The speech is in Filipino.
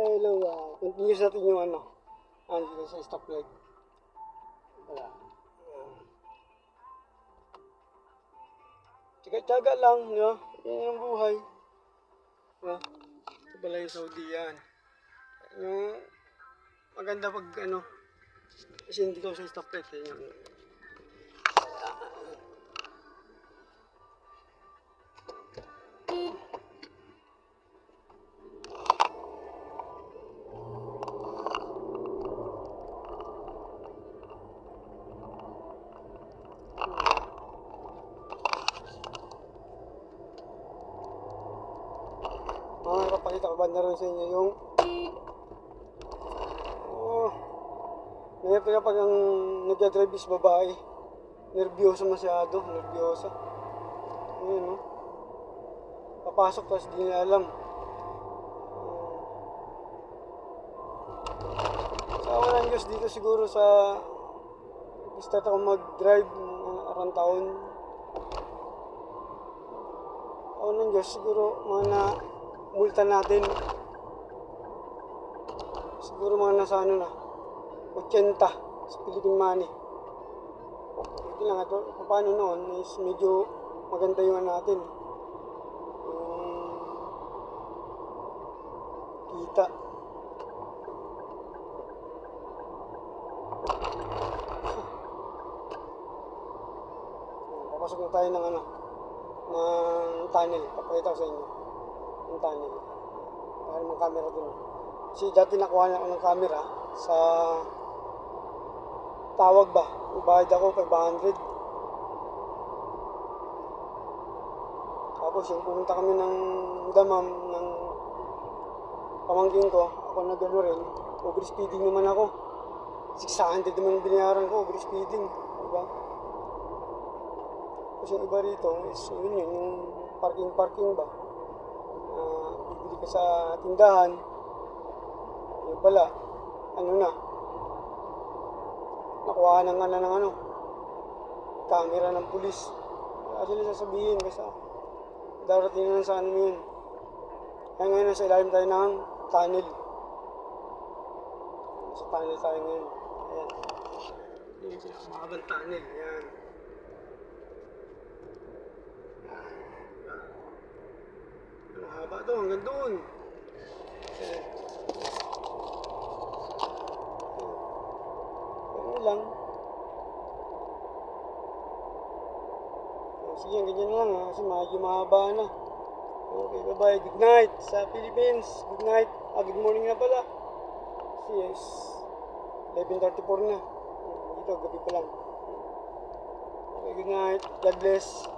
Hello, continuous natin yung dito sa stoplight. Wala. Tsaga-tsaga lang, no? Yan ang buhay. No? Ito pala yung Saudi yan. Yung maganda pag kasi hindi ko sa stoplight. Yan. Papakita ko ba na rin sa inyo yung mahirap kaya pag ang nagdadrive is babae, nervyosa masyado, nervyosa. Ayun, no? Papasok tapos di nila alam. Sa awa ng Diyos dito siguro sa start ako mag-drive around taon. Awa ng Diyos siguro mga multa natin. Siguro mga nasa 80 sa Philippine money. Hindi lang ito, paano noon is medyo maganda yung natin. Kita. Papasok na tayo ng ng tunnel. Papakita ko sa inyo yung tunnel. Dahil mga camera dun. Kasi dati nakuha niya ako ng camera sa tawag ba? Ibayad ako 500. Tapos yung pumunta kami ng damam ng pamangkin ko, ako na gano'n rin. Overspeeding naman ako. 600 naman ang binayaran ko, overspeeding. Diba? Tapos yung iba rito is yun yung parking ba? Bibili ka sa tindahan. Yung pala, nakuha na nga ng camera ng pulis. Kaya sila sasabihin kasi darating na sa yun. Kaya ngayon nasa ilalim tayo ng tunnel. Sa tunnel tayo ngayon. Ayan. Yung pinakamakabang tunnel. Ayan. Ang haba to hanggang doon. Ayan. Lang. Sige, ganyan lang kasi medyo mahaba na. Okay, bye-bye. Good night sa Philippines. Good night. Good morning na pala. Yes. 11:34 na. Dito, gabi pa lang. Okay, good night. God bless.